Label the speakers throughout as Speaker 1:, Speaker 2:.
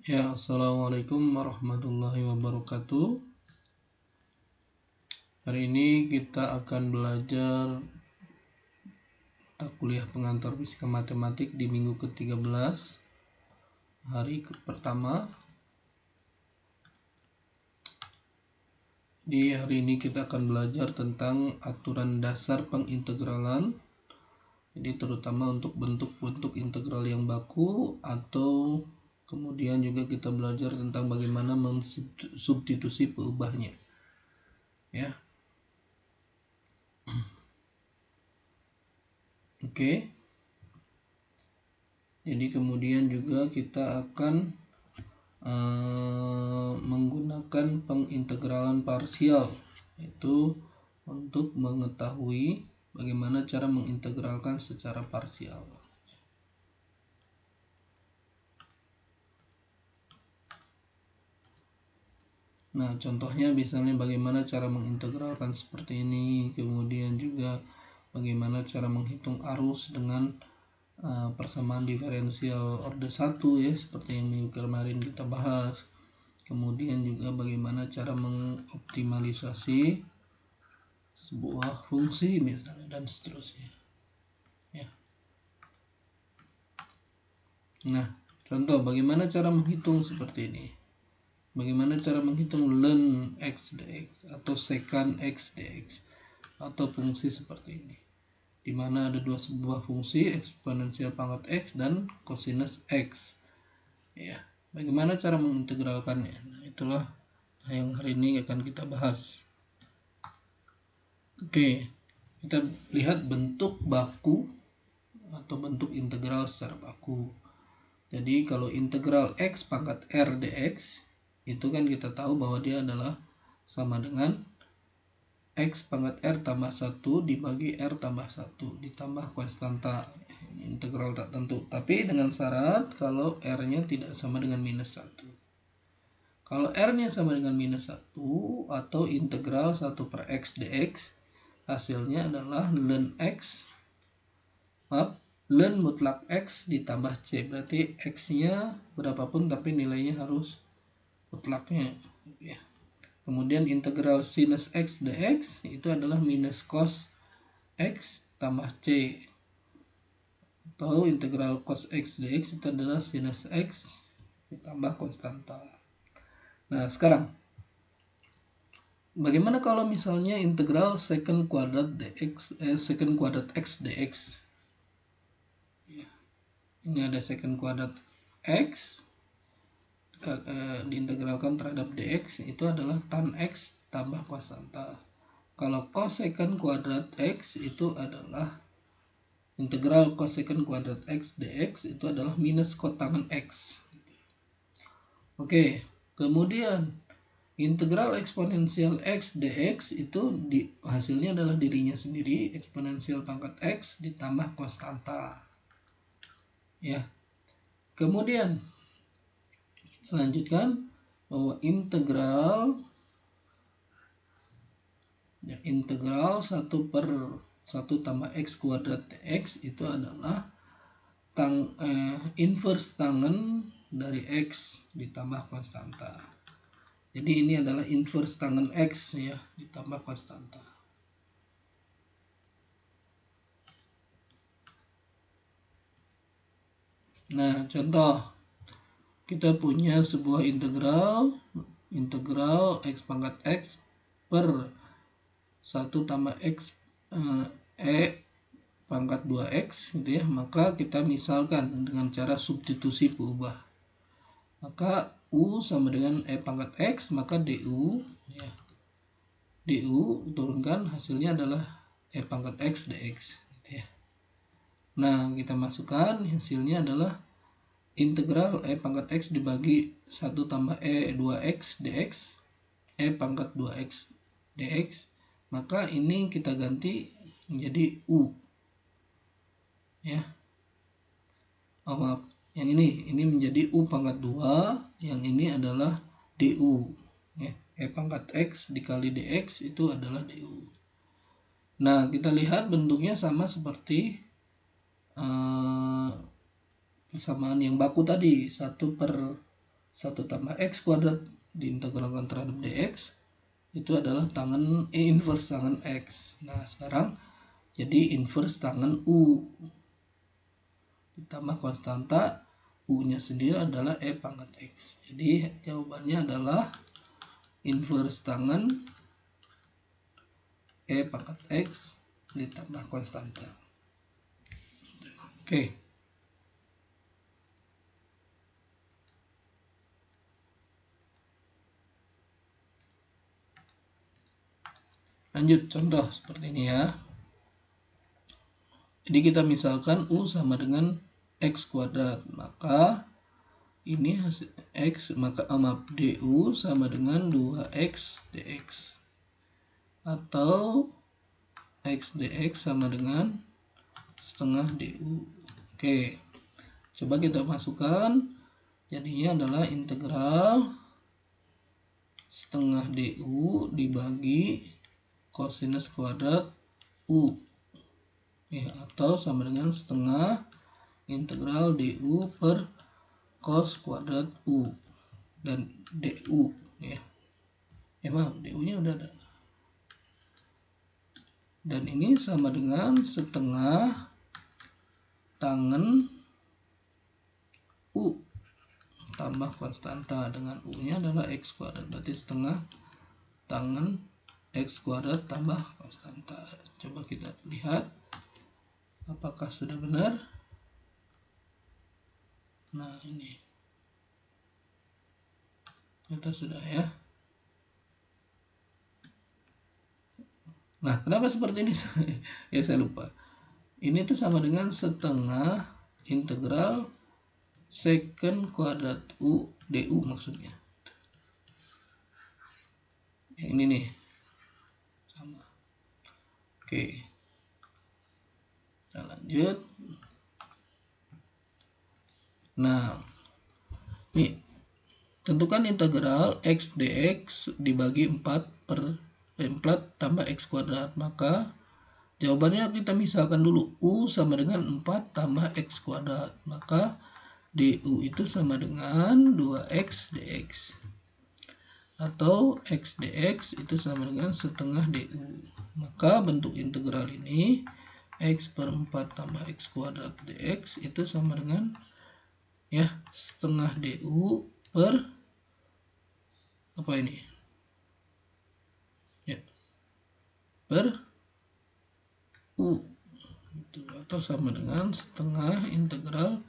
Speaker 1: Ya, assalamualaikum warahmatullahi wabarakatuh. Hari ini kita akan belajar mata kuliah pengantar fisika matematik di minggu ke-13, hari pertama. Di hari ini kita akan belajar tentang aturan dasar pengintegralan. Jadi terutama untuk bentuk-bentuk integral yang baku, atau kemudian juga kita belajar tentang bagaimana mensubstitusi peubahnya. Ya. Oke. Jadi kemudian juga kita akan menggunakan pengintegralan parsial, itu untuk mengetahui bagaimana cara mengintegralkan secara parsial. Nah, contohnya misalnya bagaimana cara mengintegralkan seperti ini, kemudian juga bagaimana cara menghitung arus dengan persamaan diferensial order 1 ya, seperti yang minggu kemarin kita bahas. Kemudian juga bagaimana cara mengoptimalisasi sebuah fungsi misalnya, dan seterusnya ya. Nah, contoh bagaimana cara menghitung seperti ini. Bagaimana cara menghitung ln x dx atau secant x dx atau fungsi seperti ini, di mana ada sebuah fungsi eksponensial pangkat x dan kosinus x ya. Bagaimana cara mengintegralkannya? Nah, itulah yang hari ini akan kita bahas. Oke, kita lihat bentuk baku atau bentuk integral secara baku. Jadi kalau integral x pangkat r dx, itu kan kita tahu bahwa dia adalah sama dengan x pangkat r tambah 1 dibagi r tambah 1 ditambah konstanta, integral tak tentu. Tapi dengan syarat kalau r-nya tidak sama dengan minus 1. Kalau r-nya sama dengan minus 1 atau integral 1 per x dx, hasilnya adalah ln mutlak x ditambah c. Berarti x-nya berapapun tapi nilainya harus mutlaknya ya. Kemudian integral sinus x dx itu adalah minus cos x tambah c, atau integral cos x dx itu adalah sinus x ditambah konstanta. Nah, sekarang bagaimana kalau misalnya integral secant kuadrat x dx ya. Ini ada secant kuadrat x diintegralkan terhadap dx, itu adalah tan x tambah konstanta. Kalau cosecant kuadrat x itu adalah integral cosecant kuadrat x dx itu adalah minus kotangan x. Oke, kemudian integral eksponensial x dx itu hasilnya adalah dirinya sendiri, eksponensial pangkat x ditambah konstanta ya. Kemudian lanjutkan bahwa integral 1 per 1 tambah x kuadrat dx itu adalah inverse tangen dari x ditambah konstanta. Jadi ini adalah inverse tangen x ya ditambah konstanta. Nah, contoh kita punya sebuah integral x pangkat x per 1 tambah x pangkat 2x gitu ya. Maka kita misalkan dengan cara substitusi peubah. Maka u sama dengan pangkat x, maka du ya. Du turunkan hasilnya adalah pangkat x dx gitu ya. Nah, kita masukkan hasilnya adalah integral pangkat x dibagi 1 tambah 2x dx pangkat 2x dx, maka ini kita ganti menjadi u ya. Oh maaf, yang ini menjadi u pangkat 2, yang ini adalah du ya. Pangkat x dikali dx itu adalah du. Nah, kita lihat bentuknya sama seperti persamaan yang baku tadi, 1 per 1 tambah X kuadrat diintegralkan terhadap dx itu adalah tangen inverse tangen X. Nah sekarang jadi inverse tangen U ditambah konstanta U-nya sendiri adalah E pangkat X. Jadi jawabannya adalah inverse tangen E pangkat X ditambah konstanta. Oke. Lanjut contoh seperti ini ya. Jadi kita misalkan U sama dengan X kuadrat, maka ini hasil X, maka du sama dengan 2X dx. Atau X dx sama dengan setengah du. Oke, coba kita masukkan. Jadinya adalah integral setengah du dibagi kosinus kuadrat u. Ya, atau sama dengan setengah integral du per cos kuadrat u dan du ya. Maaf, du-nya udah ada. Dan ini sama dengan setengah tangen u tambah konstanta, dengan u-nya adalah x kuadrat, berarti setengah tangen x kuadrat tambah konstanta. Coba kita lihat apakah sudah benar. Nah ini kita sudah ya. Nah kenapa seperti ini? Ya saya lupa. Ini tuh sama dengan setengah integral secant kuadrat u du maksudnya. Yang ini nih sama. Oke, kita lanjut. Nah nih, tentukan integral x dx dibagi 4 per 4 tambah x kuadrat. Maka jawabannya kita misalkan dulu u sama dengan 4 tambah x kuadrat. Maka du itu sama dengan 2x dx. Atau x dx itu sama dengan setengah du. Maka bentuk integral ini x per 4 tambah x kuadrat dx itu sama dengan ya setengah du per apa ini ya per u itu, atau sama dengan setengah integral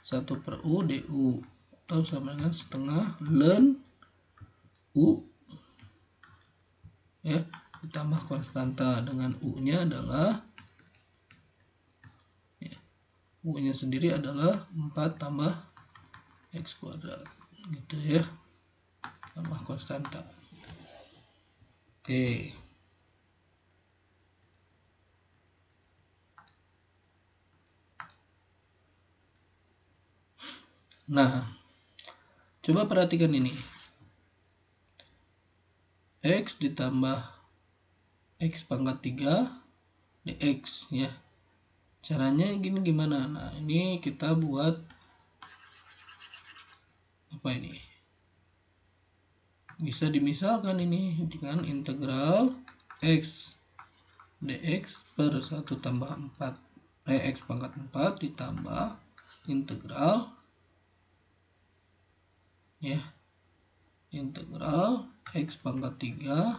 Speaker 1: 1 per u du, atau sama dengan setengah ln u ya ditambah konstanta, dengan u-nya adalah ya, u-nya sendiri adalah 4 tambah x kuadrat gitu ya, tambah konstanta. Oke. Nah, coba perhatikan ini. X ditambah X pangkat 3 dx ya. Caranya gini gimana? Nah, ini kita buat apa ini? Bisa dimisalkan ini dengan integral X dx per 1 tambah 4 X pangkat 4 ditambah integral ya integral X pangkat 3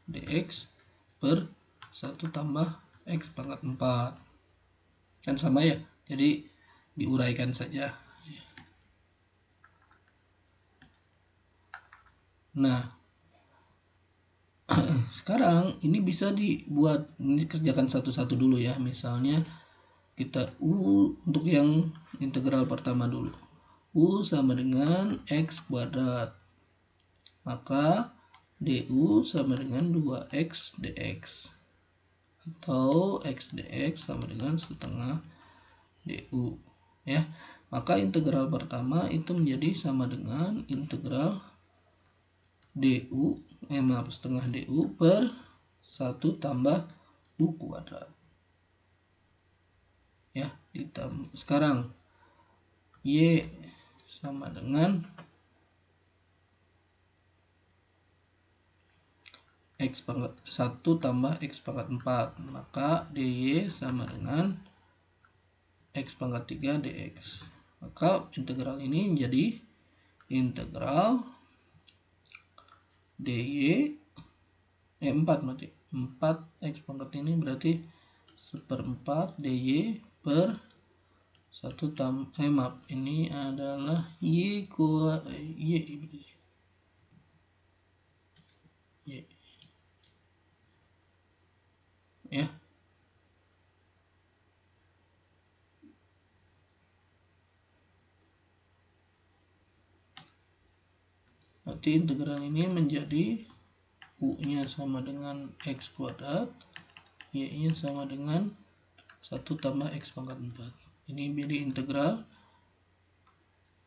Speaker 1: dx per 1 tambah X pangkat 4 kan sama ya, jadi diuraikan saja. Nah sekarang ini bisa dibuat, ini kerjakan satu-satu dulu ya. Misalnya kita u untuk yang integral pertama dulu, u sama dengan x kuadrat, maka du sama dengan 2x dx, atau x dx sama dengan setengah du ya. Maka integral pertama itu menjadi sama dengan integral du setengah du per 1 tambah u kuadrat ya. Ditambah sekarang y sama dengan X pangkat 1 tambah X pangkat 4, maka dy sama dengan X pangkat 3 dx. Maka integral ini menjadi integral dy 4 berarti 4 X pangkat ini berarti 1/4 dy per 1 tambah maaf, ini adalah y ya. Berarti integral ini menjadi u-nya sama dengan x kuadrat, y-nya sama dengan 1 tambah x pangkat 4. Ini jadi integral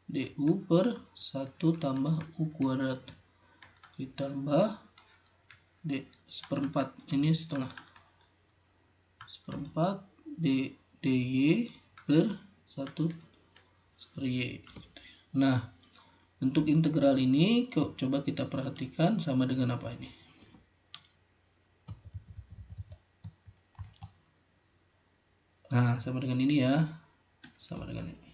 Speaker 1: du per 1 tambah u kuadrat ditambah d/4, ini setengah 1/4 dy per 1 per y. Nah, untuk integral ini coba kita perhatikan sama dengan apa ini. Nah, sama dengan ini ya. Sama dengan ini.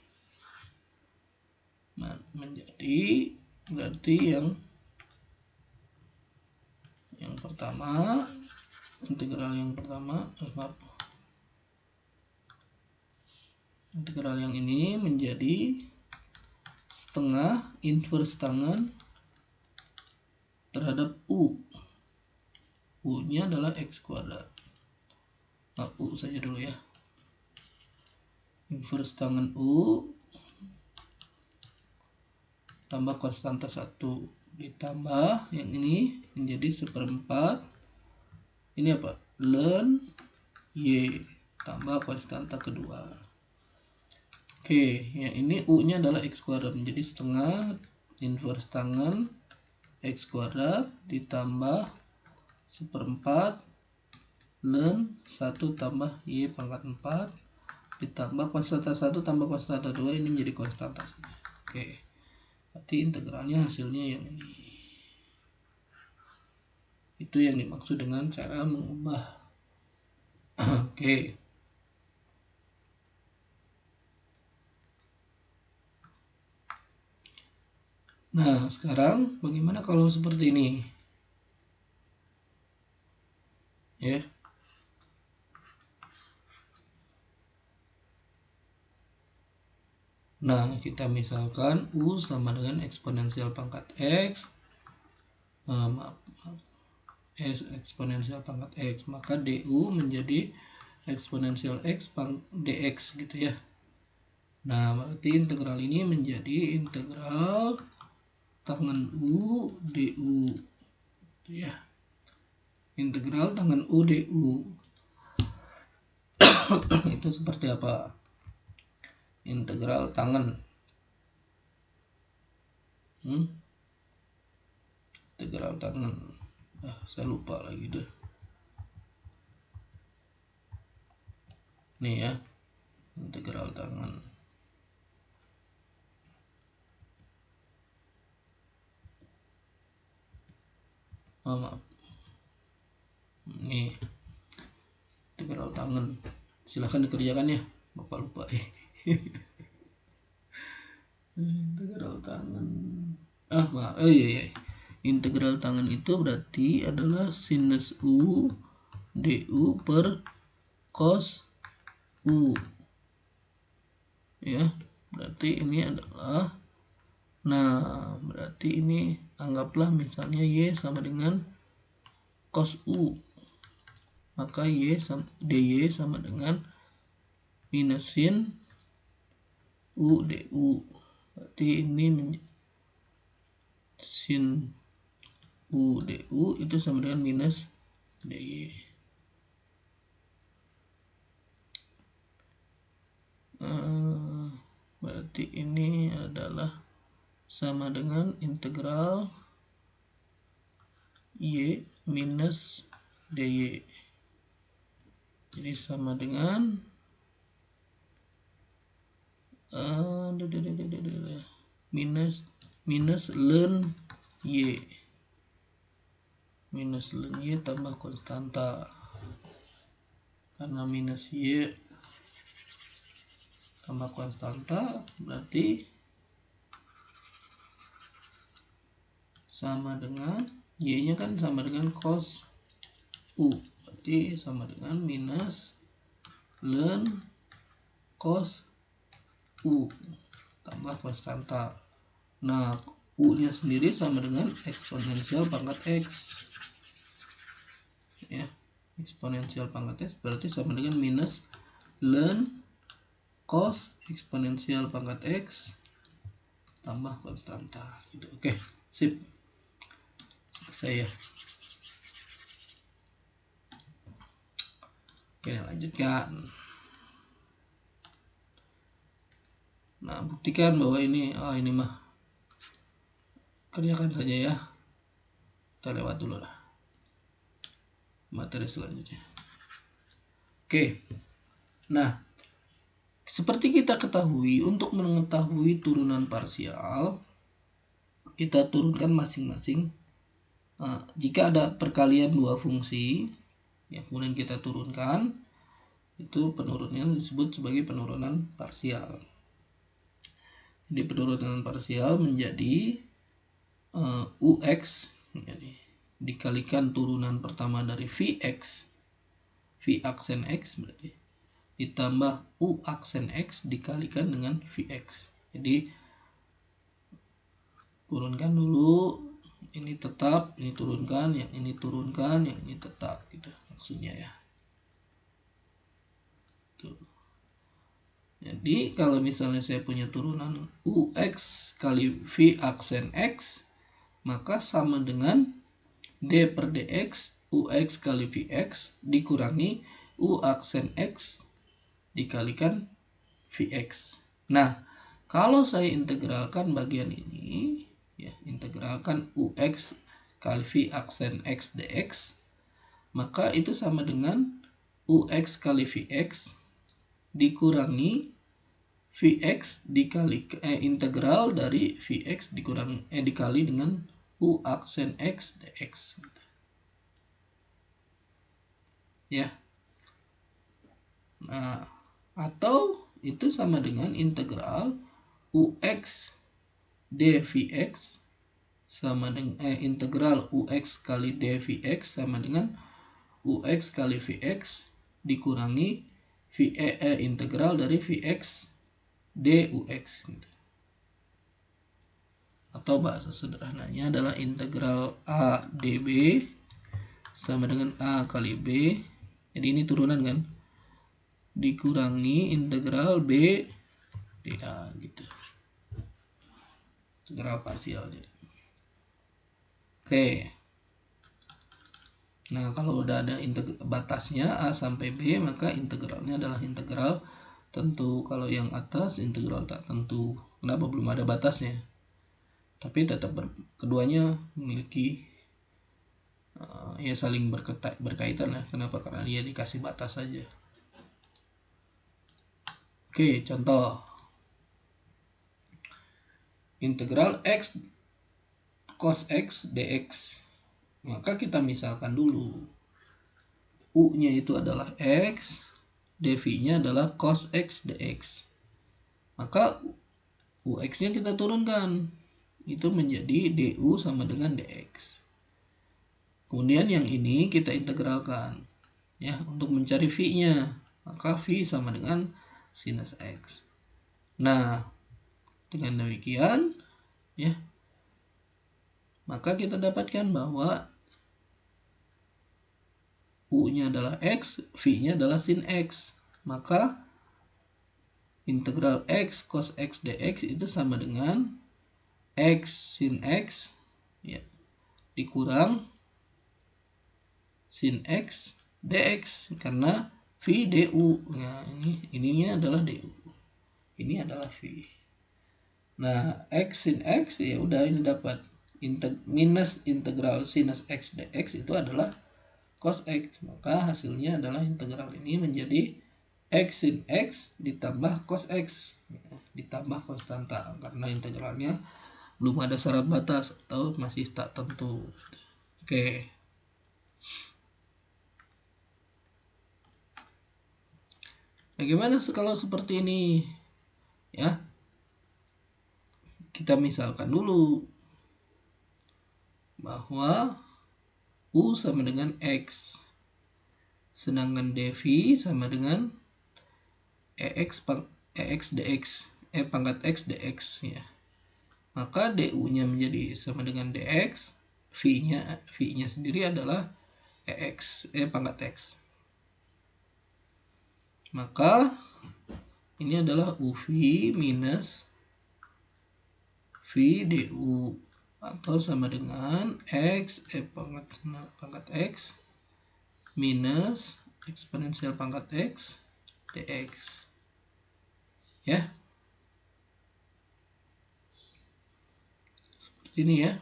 Speaker 1: Nah, menjadi berarti yang pertama, integral yang pertama, integral yang ini menjadi setengah inverse tangen terhadap u. U-nya adalah x kuadrat. Nah, u saja dulu ya. Inverse tangen u tambah konstanta 1 ditambah yang ini menjadi 1/4. Ini apa? Ln y tambah konstanta kedua. Oke, ya ini u-nya adalah x kuadrat, menjadi setengah inverse tangen x kuadrat ditambah 1/4 ln 1 tambah y pangkat 4 ditambah konstanta 1 tambah konstanta 2, ini menjadi konstanta saja. Oke, berarti integralnya hasilnya yang ini. Itu yang dimaksud dengan cara mengubah. Oke. Nah, sekarang bagaimana kalau seperti ini? Ya. Nah, kita misalkan u sama dengan eksponensial pangkat x, eksponensial pangkat x, maka du menjadi eksponensial x dx gitu ya. Nah, berarti integral ini menjadi integral tangen u du gitu ya. Integral tangen u du itu seperti apa? Integral tangen integral tangen, saya lupa lagi deh. Nih ya, integral tangen. Maaf. Nih, integral tangen. Silahkan dikerjakan ya, Bapak lupa. Integral tangen. Maaf. Iya. Integral tangen itu berarti adalah sinus u du per cos u. Ya, berarti ini adalah, nah, berarti ini anggaplah misalnya y sama dengan cos u. Maka dy sama dengan minus sin u du. Berarti ini sin u du itu sama dengan minus dy. Berarti ini adalah sama dengan integral y minus dy. Jadi sama dengan minus ln y. minus ln Y tambah konstanta. Karena minus Y tambah konstanta berarti sama dengan Y nya kan sama dengan cos U, berarti sama dengan minus ln cos U tambah konstanta. Nah, U nya sendiri sama dengan eksponensial pangkat X ya, eksponensial pangkat X berarti sama dengan minus ln cos eksponensial pangkat X tambah konstanta gitu. Oke, sip, selesai ya. Oke, lanjutkan. Nah, buktikan bahwa ini ini mah kerjakan saja ya. Kita lewat dulu lah materi selanjutnya. Oke. Nah, seperti kita ketahui, untuk mengetahui turunan parsial, kita turunkan masing-masing. Jika ada perkalian dua fungsi, ya, kemudian kita turunkan, itu penurunannya disebut sebagai penurunan parsial. Jadi penurunan parsial menjadi UX jadi, dikalikan turunan pertama dari Vx, V aksen X berarti, ditambah U aksen X dikalikan dengan Vx. Jadi turunkan dulu, ini tetap, ini turunkan, yang ini turunkan, yang ini tetap gitu maksudnya ya. Tuh. Jadi kalau misalnya saya punya turunan UX kali V aksen X, maka sama dengan D per DX UX kali VX dikurangi U aksen X dikalikan Vx. Nah, kalau saya integralkan bagian ini, ya, integralkan UX kali V aksen X dx, maka itu sama dengan UX kali Vx dikurangi Vx dikali integral dari Vx dikali dengan U aksen X dx gitu. Ya. Nah, atau itu sama dengan integral UX dVx sama dengan integral UX kali dVx sama dengan UX kali Vx dikurangi integral dari Vx dUx gitu. Atau bahasa sederhananya adalah integral A dB sama dengan A kali B. Jadi ini turunan kan, dikurangi integral B dA gitu. Integral parsial jadi. Oke. Nah, kalau udah ada batasnya A sampai B, maka integralnya adalah integral tentu. Kalau yang atas integral tak tentu. Kenapa? Belum ada batasnya. Tapi tetap keduanya memiliki ya saling berkaitan lah. Kenapa? Karena dia dikasih batas saja. Oke, contoh. Integral X cos X dx. Maka kita misalkan dulu. U-nya itu adalah X, dV-nya adalah cos X dx. Maka UX-nya kita turunkan. Itu menjadi DU sama dengan dx. Kemudian yang ini kita integralkan. Ya, untuk mencari V-nya. Maka V sama dengan sinus X. Nah, dengan demikian, ya, maka kita dapatkan bahwa U-nya adalah X, V-nya adalah sin X. Maka integral X cos X dx itu sama dengan X sin X ya, dikurang sin X dx karena V du. Nah, ininya adalah du. Ini adalah V. Nah, X sin X ya udah ini dapat minus integral sinus X dx itu adalah cos X. Maka hasilnya adalah integral ini menjadi X sin X ditambah cos X ditambah konstanta karena integralnya belum ada syarat batas atau masih tak tentu. Oke. Bagaimana kalau seperti ini? Ya, kita misalkan dulu bahwa U sama dengan X, sedangkan dV sama dengan EX dx, pangkat X dx ya. Maka DU-nya menjadi sama dengan dx, V-nya sendiri adalah pangkat X. Maka ini adalah UV minus V DU, atau sama dengan X pangkat X minus eksponensial pangkat X dx. Ya, seperti ini ya.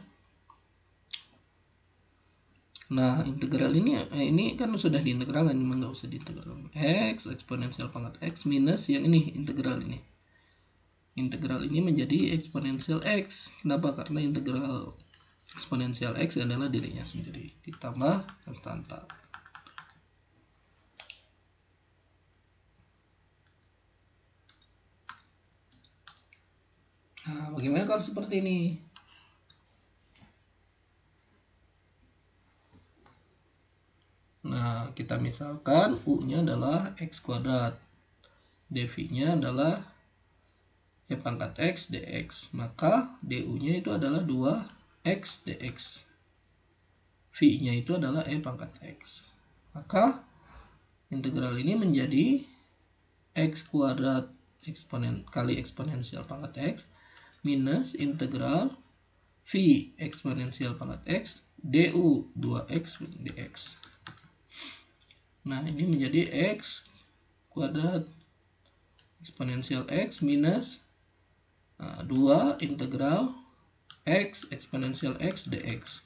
Speaker 1: Nah, integral ini kan sudah diintegralkan, memang nggak usah diintegral. X eksponensial pangkat X minus yang ini integral ini. Integral ini menjadi eksponensial X. Kenapa? Karena integral eksponensial X adalah dirinya sendiri ditambah konstanta. Nah, bagaimana kalau seperti ini? Nah, kita misalkan U-nya adalah X kuadrat, dV-nya adalah pangkat X dx, maka DU-nya itu adalah 2X dx. V-nya itu adalah pangkat X. Maka integral ini menjadi X kuadrat kali eksponensial pangkat X minus integral V eksponensial pangkat X DU 2X dx. Nah, ini menjadi X kuadrat eksponensial X minus 2 integral X eksponensial X dx.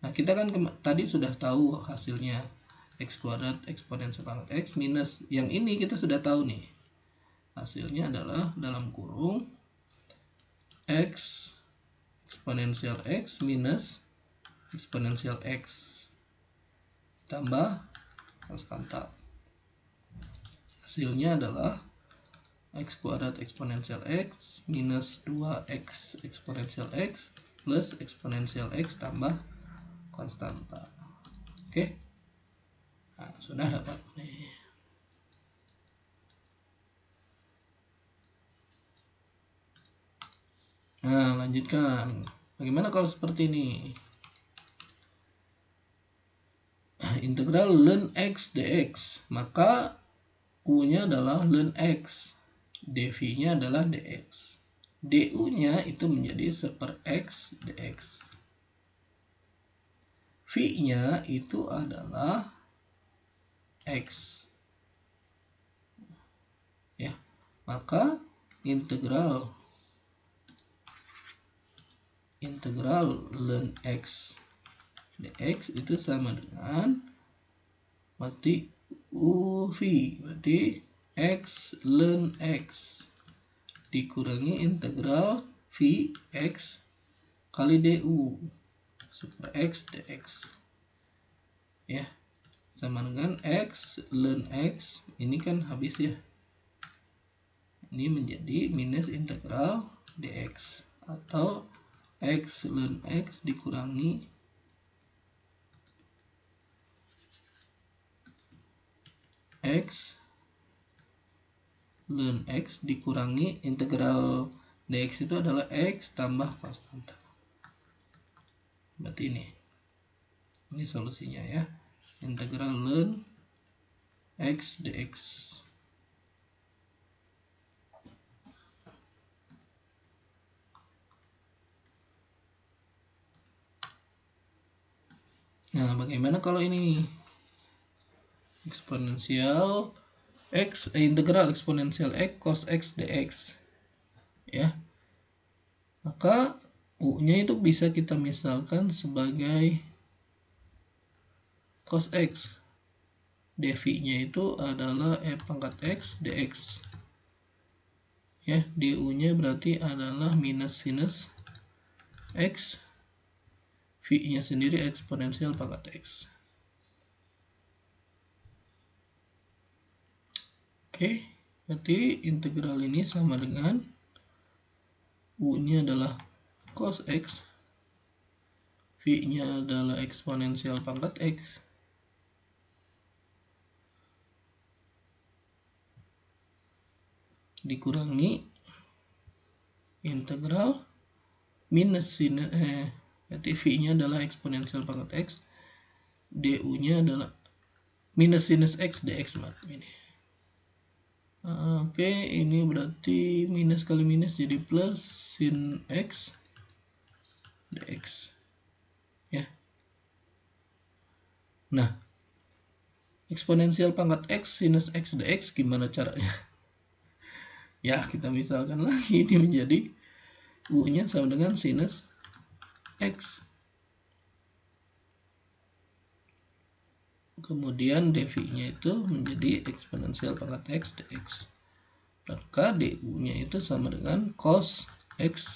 Speaker 1: Nah, kita kan tadi sudah tahu hasilnya X kuadrat eksponensial pangkat X minus yang ini kita sudah tahu nih. Hasilnya adalah dalam kurung X eksponensial X minus eksponensial X tambah konstanta. Hasilnya adalah X kuadrat eksponensial X minus 2X eksponensial X plus eksponensial X tambah konstanta. Oke. Nah, sudah dapat nih. Nah, lanjutkan. Bagaimana kalau seperti ini? Integral ln X dx, maka U-nya adalah ln X, dV-nya adalah dx, DU-nya itu menjadi 1/X dx, V-nya itu adalah X. Ya, maka integral ln X dx itu sama dengan berarti UV, berarti X ln X dikurangi integral Vx kali DU 1/X dx. Ya, sama dengan X ln X, ini kan habis ya. Ini menjadi minus integral dx atau X ln X dikurangi X ln X dikurangi integral dx itu adalah X tambah konstanta. Berarti ini solusinya ya. Integral ln X dx. Nah, bagaimana kalau ini? Eksponensial X, integral eksponensial X cos X dx. Ya. Maka U-nya itu bisa kita misalkan sebagai cos X. dV-nya itu adalah pangkat X dx. Ya, DU-nya berarti adalah minus sinus X. V-nya sendiri eksponensial pangkat X. Oke, berarti integral ini sama dengan U-nya adalah cos X, V-nya adalah eksponensial pangkat X, dikurangi integral minus sinus berarti V-nya adalah eksponensial pangkat X, du-nya adalah minus sinus X dx. Ini oke, ini berarti minus kali minus jadi plus sin X dx ya. Nah, eksponensial pangkat X sinus X dx gimana caranya? Ya, kita misalkan lagi, ini menjadi U-nya sama dengan sinus X. Kemudian dv-nya itu menjadi eksponensial pangkat X dx. Maka du-nya itu sama dengan cos X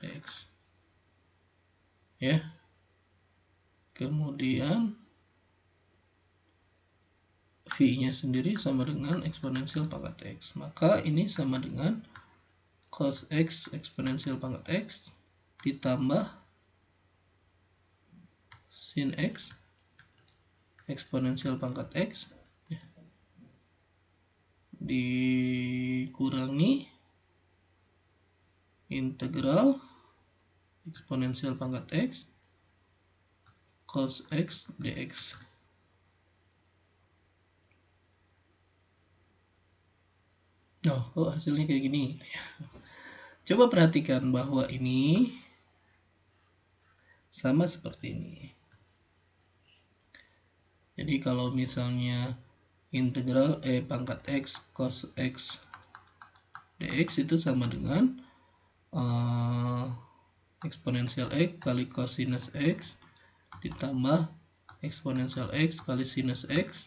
Speaker 1: dx. Ya. Kemudian V-nya sendiri sama dengan eksponensial pangkat X. Maka ini sama dengan cos X eksponensial pangkat X ditambah sin X eksponensial pangkat X dikurangi integral eksponensial pangkat X cos X dx. Nah, kok hasilnya kayak gini? Coba perhatikan bahwa ini sama seperti ini. Jadi kalau misalnya integral pangkat X cos X dx itu sama dengan eksponensial X kali cosinus X ditambah eksponensial X kali sinus X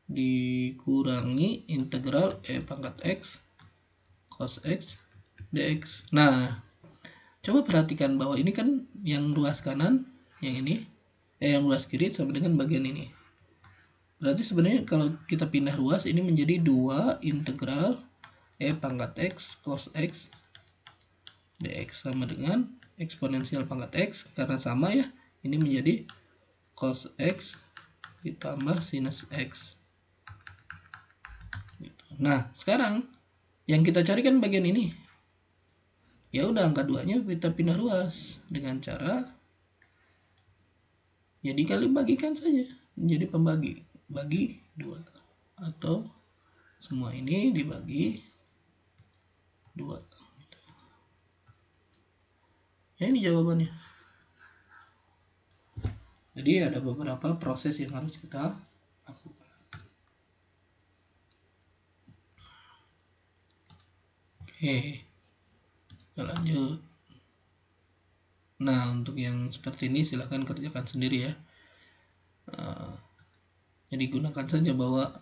Speaker 1: dikurangi integral pangkat X cos X dx. Nah, coba perhatikan bahwa ini kan yang ruas kanan, yang ini yang ruas kiri sama dengan bagian ini. Berarti sebenarnya kalau kita pindah ruas ini menjadi 2 integral pangkat X cos X dx sama dengan eksponensial pangkat X, karena sama ya, ini menjadi cos X ditambah sinus X. Nah, sekarang yang kita cari kan bagian ini. Ya udah, angka 2-nya kita pindah ruas dengan cara ya dikali bagikan saja menjadi pembagi, bagi 2, atau semua ini dibagi 2. Ya, ini jawabannya. Jadi ada beberapa proses yang harus kita lakukan. Oke, kita lanjut. Nah, untuk yang seperti ini silahkan kerjakan sendiri ya. Jadi gunakan saja bahwa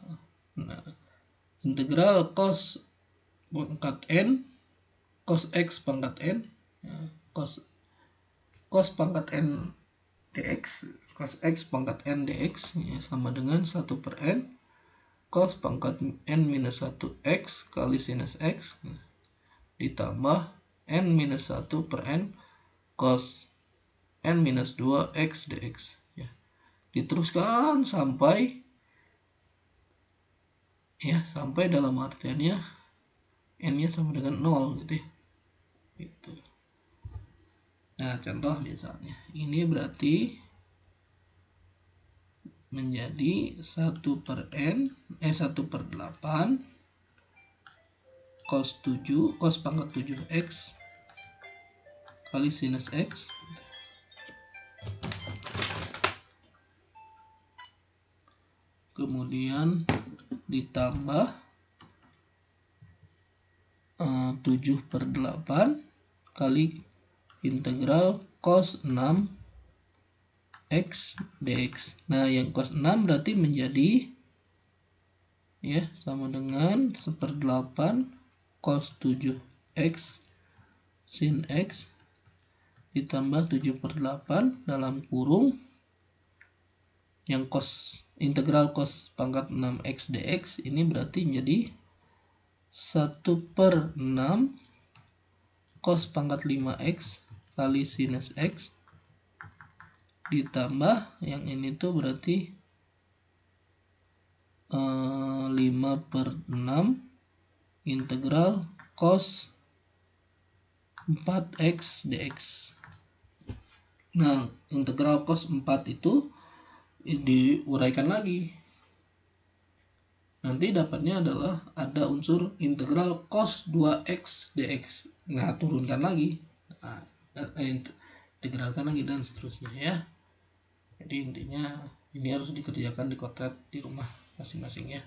Speaker 1: integral cos pangkat n cos X pangkat n cos pangkat n dx cos X pangkat n dx ya, sama dengan 1/n cos pangkat n minus 1 X kali sinus X ditambah n minus 1/n cos n minus 2 X dx ya. Diteruskan sampai dalam artiannya n-nya sama dengan 0 gitu ya. Gitu. Nah, contoh misalnya ini berarti menjadi 1/8 cos pangkat 7x kali sinus X kemudian ditambah 7/8 kali integral cos 6 X dx. Nah, yang cos 6 berarti menjadi ya sama dengan 1/8 cos 7x sin X ditambah 7/8 dalam kurung yang integral cos pangkat 6x dx ini berarti menjadi 1/6 cos pangkat 5x kali sinus x ditambah yang ini tuh berarti 5/6 integral cos 4x dx. Nah, integral cos 4 itu diuraikan lagi. Nanti dapatnya adalah ada unsur integral cos 2x dx. Nah, turunkan lagi. Nah, integralkan lagi dan seterusnya ya. Jadi intinya ini harus dikerjakan di Kotret di rumah masing-masing ya.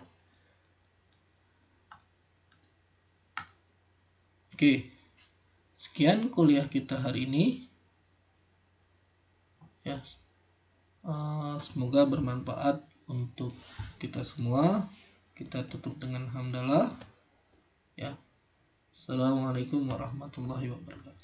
Speaker 1: Oke. Sekian kuliah kita hari ini. Ya. Semoga bermanfaat untuk kita semua. Kita tutup dengan hamdalah. Ya. Assalamualaikum warahmatullahi wabarakatuh.